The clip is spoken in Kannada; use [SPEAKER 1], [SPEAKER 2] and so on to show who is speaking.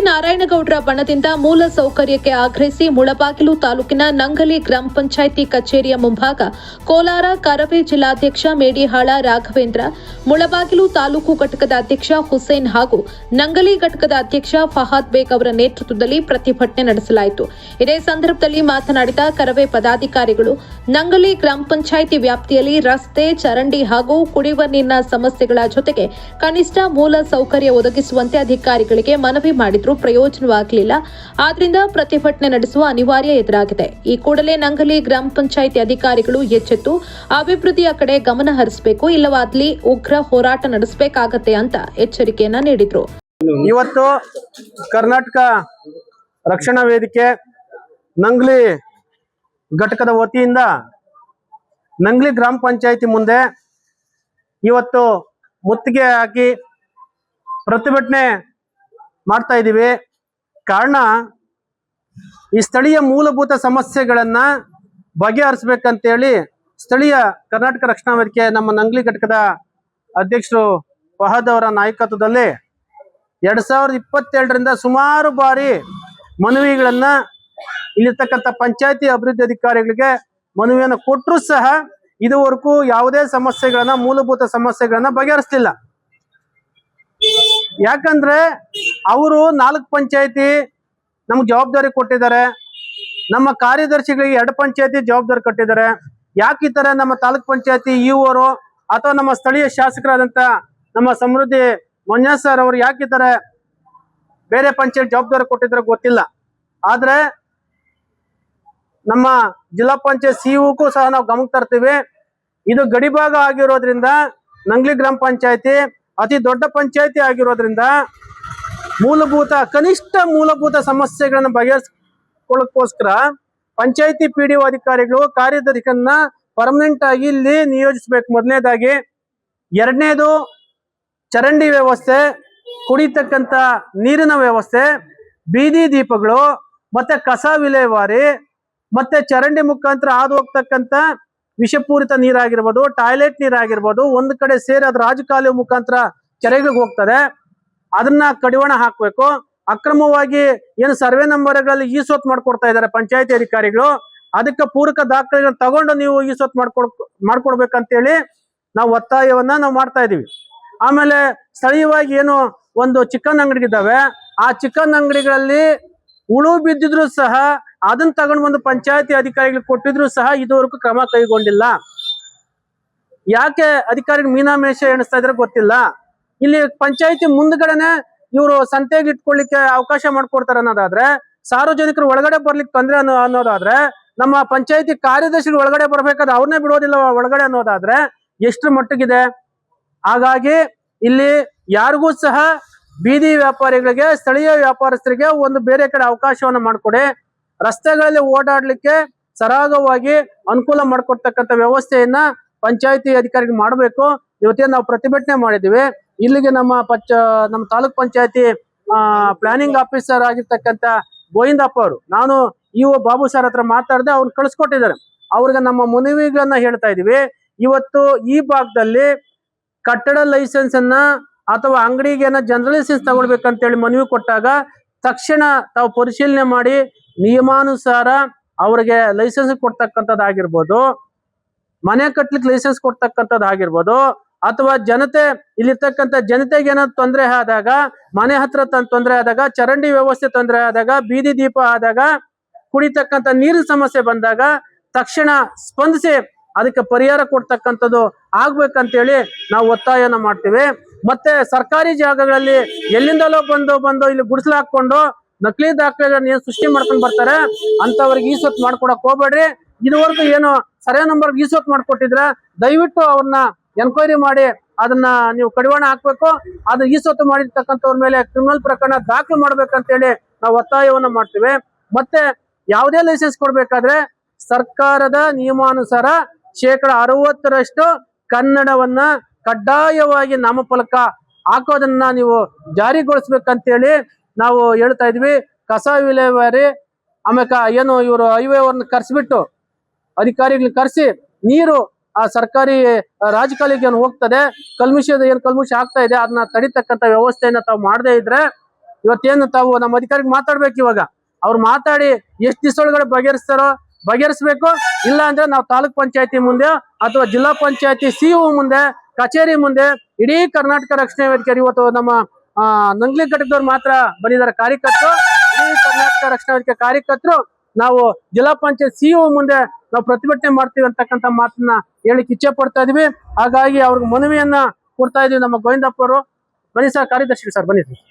[SPEAKER 1] ನಾರಾಯಣಗೌಡರ ಬಣದಿಂದ ಮೂಲ ಸೌಕರ್ಯಕ್ಕೆ ಆಗ್ರಹಿಸಿ ಮುಳಬಾಗಿಲು ತಾಲೂಕಿನ ನಂಗಲಿ ಗ್ರಾಮ ಪಂಚಾಯಿತಿ ಕಚೇರಿಯ ಮುಂಭಾಗ ಕೋಲಾರ ಕರವೇ ಜಿಲ್ಲಾಧ್ಯಕ್ಷ ಮೇಡಿಹಾಳ ರಾಘವೇಂದ್ರ, ಮುಳಬಾಗಿಲು ತಾಲೂಕು ಘಟಕದ ಅಧ್ಯಕ್ಷ ಹುಸೇನ್ ಹಾಗೂ ನಂಗಲಿ ಘಟಕದ ಅಧ್ಯಕ್ಷ ಫಹಾದ್ ಬೇಗ್ ಅವರ ನೇತೃತ್ವದಲ್ಲಿ ಪ್ರತಿಭಟನೆ ನಡೆಸಲಾಯಿತು. ಇದೇ ಸಂದರ್ಭದಲ್ಲಿ ಮಾತನಾಡಿದ ಕರವೇ ಪದಾಧಿಕಾರಿಗಳು, ನಂಗಲಿ ಗ್ರಾಮ ಪಂಚಾಯಿತಿ ವ್ಯಾಪ್ತಿಯಲ್ಲಿ ರಸ್ತೆ, ಚರಂಡಿ ಹಾಗೂ ಕುಡಿಯುವ ನೀರಿನ ಸಮಸ್ಯೆಗಳ ಜೊತೆಗೆ ಕನಿಷ್ಠ ಮೂಲ ಸೌಕರ್ಯ ಒದಗಿಸುವಂತೆ ಅಧಿಕಾರಿಗಳಿಗೆ ಮನವಿ ಮಾಡಿದ್ರು. ಪ್ರಯೋಜನವಾಗಲಿಲ್ಲ. ಆದ್ರಿಂದ ಪ್ರತಿಭಟನೆ ನಡೆಸುವ ಅನಿವಾರ್ಯ ಎದುರಾಗಿದೆ. ಈ ಕೂಡಲೇ ನಂಗಲಿ ಗ್ರಾಮ ಪಂಚಾಯಿತಿ ಅಧಿಕಾರಿಗಳು ಎಚ್ಚೆತ್ತು ಅಭಿವೃದ್ಧಿಯ ಕಡೆ ಗಮನ ಹರಿಸಬೇಕು, ಇಲ್ಲವಾದಲ್ಲಿ ಉಗ್ರ ಹೋರಾಟ ನಡೆಸಬೇಕಾಗತ್ತೆ ಅಂತ ಎಚ್ಚರಿಕೆಯನ್ನ ನೀಡಿದ್ರು.
[SPEAKER 2] ಇವತ್ತು ಕರ್ನಾಟಕ ರಕ್ಷಣಾ ವೇದಿಕೆ ನಂಗ್ಲಿ ಘಟಕದ ವತಿಯಿಂದ ನಂಗ್ಲಿ ಗ್ರಾಮ ಪಂಚಾಯಿತಿ ಮುಂದೆ ಇವತ್ತು ಮುತ್ತಿಗೆ ಹಾಕಿ ಪ್ರತಿಭಟನೆ ಮಾಡ್ತಾ ಇದ್ದೀವಿ. ಕಾರಣ, ಈ ಸ್ಥಳೀಯ ಮೂಲಭೂತ ಸಮಸ್ಯೆಗಳನ್ನ ಬಗೆಹರಿಸಬೇಕಂತೇಳಿ ಸ್ಥಳೀಯ ಕರ್ನಾಟಕ ರಕ್ಷಣಾ ವೇದಿಕೆ ನಮ್ಮ ನಂಗ್ಲಿ ಘಟಕದ ಅಧ್ಯಕ್ಷರು ಫಹದ್ ಅವರ ನಾಯಕತ್ವದಲ್ಲಿ 2022ರಿಂದ ಸುಮಾರು ಬಾರಿ ಮನವಿಗಳನ್ನ ಇಲ್ಲಿರ್ತಕ್ಕಂಥ ಪಂಚಾಯತಿ ಅಭಿವೃದ್ಧಿ ಅಧಿಕಾರಿಗಳಿಗೆ ಮನವಿಯನ್ನು ಕೊಟ್ಟರು ಸಹ ಇದುವರೆಗೂ ಯಾವುದೇ ಸಮಸ್ಯೆಗಳನ್ನ ಮೂಲಭೂತ ಸಮಸ್ಯೆಗಳನ್ನ ಬಗೆಹರಿಸಲಿಲ್ಲ. ಯಾಕಂದ್ರೆ ಅವರು 4 ಪಂಚಾಯತಿ ನಮ್ಗೆ ಜವಾಬ್ದಾರಿ ಕೊಟ್ಟಿದ್ದಾರೆ, ನಮ್ಮ ಕಾರ್ಯದರ್ಶಿಗಳಿಗೆ 2 ಪಂಚಾಯತಿ ಜವಾಬ್ದಾರಿ ಕೊಟ್ಟಿದ್ದಾರೆ. ಯಾಕೆ ಈ ತರ ನಮ್ಮ ತಾಲೂಕ್ ಪಂಚಾಯತಿ ಇವರು ಅಥವಾ ನಮ್ಮ ಸ್ಥಳೀಯ ಶಾಸಕರಾದಂತ ನಮ್ಮ ಸಮೃದ್ಧಿ ಮಂಜುನಾಥ್ ಸರ್ ಅವರು ಯಾಕೆ ಈ ತರ ಬೇರೆ ಪಂಚಾಯತ್ ಜವಾಬ್ದಾರಿ ಕೊಟ್ಟಿದ್ದಾರೆ ಗೊತ್ತಿಲ್ಲ. ಆದ್ರೆ ನಮ್ಮ ಜಿಲ್ಲಾ ಪಂಚಾಯತ್ ಸಿಇಒಕ್ಕೂ ಸಹ ನಾವು ಗಮನಕ್ಕೆ ತರ್ತೀವಿ. ಇದು ಗಡಿಭಾಗ ಆಗಿರೋದ್ರಿಂದ ನಂಗ್ಲಿ ಗ್ರಾಮ ಪಂಚಾಯತಿ ಅತಿ ದೊಡ್ಡ ಪಂಚಾಯತಿ ಆಗಿರೋದ್ರಿಂದ ಕನಿಷ್ಠ ಮೂಲಭೂತ ಸಮಸ್ಯೆಗಳನ್ನು ಬಗೆಹರಿಸಿಕೊಳ್ಳೋಕ್ಕೋಸ್ಕರ ಪಂಚಾಯತಿ ಪಿಡಿಒ ಅಧಿಕಾರಿಗಳು ಕಾರ್ಯದರ್ಶಿಯನ್ನ ಪರ್ಮನೆಂಟ್ ಆಗಿ ಇಲ್ಲಿ ನಿಯೋಜಿಸಬೇಕು. ಮೊದಲನೇದಾಗಿ. ಎರಡನೇದು, ಚರಂಡಿ ವ್ಯವಸ್ಥೆ, ಕುಡಿತಕ್ಕಂಥ ನೀರಿನ ವ್ಯವಸ್ಥೆ, ಬೀದಿ ದೀಪಗಳು, ಮತ್ತೆ ಕಸ ವಿಲೇವಾರಿ, ಮತ್ತೆ ಚರಂಡಿ ಮುಖಾಂತರ ಹಾದು ಹೋಗ್ತಕ್ಕಂಥ ವಿಷಪೂರಿತ ನೀರಾಗಿರ್ಬೋದು, ಟಾಯ್ಲೆಟ್ ನೀರಾಗಿರ್ಬೋದು, ಒಂದು ಕಡೆ ಸೇರಿ ಅದು ರಾಜಕಾಲುವೆ ಮುಖಾಂತರ ಕೆರೆಗಳಿಗೆ ಹೋಗ್ತದೆ, ಅದನ್ನ ಕಡಿವಾಣ ಹಾಕ್ಬೇಕು. ಅಕ್ರಮವಾಗಿ ಏನು ಸರ್ವೆ ನಂಬರ್ಗಳಲ್ಲಿ ಈಸೋತ್ ಮಾಡ್ಕೊಡ್ತಾ ಇದ್ದಾರೆ ಪಂಚಾಯತಿ ಅಧಿಕಾರಿಗಳು, ಅದಕ್ಕೆ ಪೂರಕ ದಾಖಲೆಗಳನ್ನ ತಗೊಂಡು ನೀವು ಈಸೋತ್ ಮಾಡ್ಕೊಡ್ಬೇಕಂತೇಳಿ ನಾವು ಒತ್ತಾಯವನ್ನ ನಾವು ಮಾಡ್ತಾ ಇದೀವಿ. ಆಮೇಲೆ ಸ್ಥಳೀಯವಾಗಿ ಏನು ಒಂದು ಚಿಕನ್ ಅಂಗಡಿಗಿದ್ದಾವೆ, ಆ ಚಿಕನ್ ಅಂಗಡಿಗಳಲ್ಲಿ ಹುಳು ಬಿದ್ದಿದ್ರು ಸಹ ಅದನ್ನ ತಗೊಂಡು ಬಂದು ಪಂಚಾಯತಿ ಅಧಿಕಾರಿಗಳಿಗೆ ಕೊಟ್ಟಿದ್ರು ಸಹ ಇದುವರೆಗೂ ಕ್ರಮ ಕೈಗೊಂಡಿಲ್ಲ. ಯಾಕೆ ಅಧಿಕಾರಿಗಳು ಮೀನಾಮೇಷ ಎಣಿಸ್ತಾ ಇದ್ರೆ ಗೊತ್ತಿಲ್ಲ. ಇಲ್ಲಿ ಪಂಚಾಯತಿ ಮುಂದ್ಗಡೆನೆ ಇವರು ಸಂತೆಗೆ ಇಟ್ಕೊಳ್ಳಿಕ್ಕೆ ಅವಕಾಶ ಮಾಡ್ಕೊಡ್ತಾರೆ ಅನ್ನೋದಾದ್ರೆ, ಸಾರ್ವಜನಿಕರು ಒಳಗಡೆ ಬರ್ಲಿಕ್ಕೆ ತೊಂದರೆ ಅನ್ನೋದಾದ್ರೆ, ನಮ್ಮ ಪಂಚಾಯತಿ ಕಾರ್ಯದರ್ಶಿಗಳು ಒಳಗಡೆ ಬರ್ಬೇಕಾದ್ರೆ ಅವ್ರನ್ನೇ ಬಿಡೋದಿಲ್ಲ ಒಳಗಡೆ ಅನ್ನೋದಾದ್ರೆ ಎಷ್ಟು ಮಟ್ಟಿಗಿದೆ. ಹಾಗಾಗಿ ಇಲ್ಲಿ ಯಾರಿಗೂ ಸಹ ಬೀದಿ ವ್ಯಾಪಾರಿಗಳಿಗೆ, ಸ್ಥಳೀಯ ವ್ಯಾಪಾರಸ್ಥರಿಗೆ ಒಂದು ಬೇರೆ ಕಡೆ ಅವಕಾಶವನ್ನ ಮಾಡಿಕೊಡಿ. ರಸ್ತೆಗಳಲ್ಲಿ ಓಡಾಡ್ಲಿಕ್ಕೆ ಸರಾಗವಾಗಿ ಅನುಕೂಲ ಮಾಡಿಕೊಡ್ತಕ್ಕಂಥ ವ್ಯವಸ್ಥೆಯನ್ನ ಪಂಚಾಯತಿ ಅಧಿಕಾರಿಗಳು ಮಾಡಬೇಕು. ಇವತ್ತೇ ನಾವು ಪ್ರತಿಭಟನೆ ಮಾಡಿದ್ದೀವಿ. ಇಲ್ಲಿಗೆ ನಮ್ಮ ತಾಲೂಕ್ ಪಂಚಾಯತಿ ಪ್ಲಾನಿಂಗ್ ಆಫೀಸರ್ ಆಗಿರ್ತಕ್ಕಂಥ ಗೋವಿಂದಪ್ಪ ಅವರು, ನಾನು ಇಒ ಬಾಬು ಸರ್ ಹತ್ರ ಮಾತಾಡಿದೆ, ಅವ್ರು ಕಳಿಸ್ಕೊಟ್ಟಿದ್ದಾರೆ. ಅವ್ರಿಗೆ ನಮ್ಮ ಮನವಿಗಳನ್ನ ಹೇಳ್ತಾ ಇದೀವಿ. ಇವತ್ತು ಈ ಭಾಗದಲ್ಲಿ ಕಟ್ಟಡ ಲೈಸೆನ್ಸ್ ಅನ್ನ ಅಥವಾ ಅಂಗಡಿಗೆ ಜನರಲ್ ಲೈಸೆನ್ಸ್ ತಗೊಳ್ಬೇಕಂತೇಳಿ ಮನವಿ ಕೊಟ್ಟಾಗ ತಕ್ಷಣ ತಾವು ಪರಿಶೀಲನೆ ಮಾಡಿ ನಿಯಮಾನುಸಾರ ಅವ್ರಿಗೆ ಲೈಸೆನ್ಸ್ ಕೊಡ್ತಕ್ಕಂಥದ್ದಾಗಿರ್ಬೋದು, ಮನೆ ಕಟ್ಲಿಕ್ಕೆ ಲೈಸೆನ್ಸ್ ಕೊಡ್ತಕ್ಕಂಥದ್ದಾಗಿರ್ಬೋದು, ಅಥವಾ ಇಲ್ಲಿರ್ತಕ್ಕಂಥ ಜನತೆಗೆ ಏನಾದ್ರು ತೊಂದರೆ ಆದಾಗ, ಮನೆ ಹತ್ರ ತೊಂದರೆ ಆದಾಗ, ಚರಂಡಿ ವ್ಯವಸ್ಥೆ ತೊಂದರೆ ಆದಾಗ, ಬೀದಿ ದೀಪ ಆದಾಗ, ಕುಡಿತಕ್ಕಂಥ ನೀರಿನ ಸಮಸ್ಯೆ ಬಂದಾಗ ತಕ್ಷಣ ಸ್ಪಂದಿಸಿ ಅದಕ್ಕೆ ಪರಿಹಾರ ಕೊಡ್ತಕ್ಕಂಥದ್ದು ಆಗ್ಬೇಕಂತೇಳಿ ನಾವು ಒತ್ತಾಯನ ಮಾಡ್ತೀವಿ. ಮತ್ತೆ ಸರ್ಕಾರಿ ಜಾಗಗಳಲ್ಲಿ ಎಲ್ಲಿಂದಲೋ ಬಂದು ಇಲ್ಲಿ ಗುಡಿಸಲು ಹಾಕೊಂಡು ನಕಲಿ ದಾಖಲೆಗಳನ್ನ ಏನ್ ಸೃಷ್ಟಿ ಮಾಡ್ಕೊಂಡು ಬರ್ತಾರೆ, ಅಂತವ್ರಿಗೆ ಈಸೊತ್ತು ಮಾಡ್ಕೊಡಕ್ ಹೋಗ್ಬೇಡ್ರಿ. ಇದುವರೆಗೂ ಏನು ಸರ್ವೆ ನಂಬರ್ ಈಸೊತ್ತು ಮಾಡ್ಕೊಟ್ಟಿದ್ರ ದಯವಿಟ್ಟು ಅವ್ರನ್ನ ಎನ್ಕ್ವೈರಿ ಮಾಡಿ ಅದನ್ನ ನೀವು ಕಡಿವಾಣ ಹಾಕ್ಬೇಕು. ಅದು ಈಸೊತ್ತು ಮಾಡಿರ್ತಕ್ಕಂಥವ್ರ ಮೇಲೆ ಕ್ರಿಮಿನಲ್ ಪ್ರಕರಣ ದಾಖಲು ಮಾಡ್ಬೇಕಂತೇಳಿ ನಾವು ಒತ್ತಾಯವನ್ನ ಮಾಡ್ತೀವಿ. ಮತ್ತೆ ಯಾವುದೇ ಲೈಸೆನ್ಸ್ ಕೊಡ್ಬೇಕಾದ್ರೆ ಸರ್ಕಾರದ ನಿಯಮಾನುಸಾರ 60% ಕನ್ನಡವನ್ನ ಕಡ್ಡಾಯವಾಗಿ ನಾಮಫಲಕ ಹಾಕೋದನ್ನ ನೀವು ಜಾರಿಗೊಳಿಸ್ಬೇಕಂತೇಳಿ ನಾವು ಹೇಳ್ತಾ ಇದ್ವಿ. ಕಸ ವಿಲೇವಾರಿ, ಆಮೇಲೆ ಏನು ಇವರು ಹೈವೇ ಅವ್ರನ್ನ ಕರ್ಸ್ಬಿಟ್ಟು ಅಧಿಕಾರಿಗಳನ್ನ ಕರೆಸಿ ನೀರು ಆ ಸರ್ಕಾರಿ ರಾಜಕಾಲಿಗೆ ಹೋಗ್ತದೆ, ಏನ್ ಕಲ್ಮುಷ ಆಗ್ತಾ ಇದೆ ಅದನ್ನ ತಡಿತಕ್ಕಂತ ವ್ಯವಸ್ಥೆಯನ್ನ ತಾವು ಮಾಡದೇ ಇದ್ರೆ ಇವತ್ತೇನು ತಾವು ನಮ್ಮ ಅಧಿಕಾರಿಗೆ ಮಾತಾಡ್ಬೇಕು. ಇವಾಗ ಅವ್ರು ಮಾತಾಡಿ ಎಷ್ಟು ದಿವಸದೊಳಗಡೆ ಬಗೆಹರಿಸ್ಬೇಕು. ಇಲ್ಲ ಅಂದ್ರೆ ನಾವು ತಾಲೂಕ್ ಪಂಚಾಯತಿ ಮುಂದೆ ಅಥವಾ ಜಿಲ್ಲಾ ಪಂಚಾಯತಿ ಸಿಇಒ ಮುಂದೆ, ಕಚೇರಿ ಮುಂದೆ, ಇಡೀ ಕರ್ನಾಟಕ ರಕ್ಷಣಾ ವೇದಿಕೆ ಇವತ್ತು ನಮ್ಮ ನಂಗ್ಲಿ ಘಟಕದವ್ರು ಮಾತ್ರ ಬಂದಿದ್ದಾರೆ ಕಾರ್ಯಕರ್ತರು, ಇಡೀ ಕರ್ನಾಟಕ ರಕ್ಷಣಾ ವೇದಿಕೆ ಕಾರ್ಯಕರ್ತರು ನಾವು ಜಿಲ್ಲಾ ಪಂಚಾಯತ್ ಸಿಇಒ ಮುಂದೆ ನಾವು ಪ್ರತಿಭಟನೆ ಮಾಡ್ತೀವಿ ಅಂತಕ್ಕಂಥ ಮಾತನ್ನ ಹೇಳಿಕ್ ಇಚ್ಛೆ ಪಡ್ತಾ ಇದೀವಿ. ಹಾಗಾಗಿ ಅವ್ರಿಗೆ ಮನವಿಯನ್ನ ಕೊಡ್ತಾ ಇದೀವಿ ನಮ್ಮ ಗೋವಿಂದಪ್ಪ ಅವರು. ಬನ್ನಿ ಸರ್, ಕಾರ್ಯದರ್ಶಿ ಸರ್ ಬನ್ನಿ ಸರ್.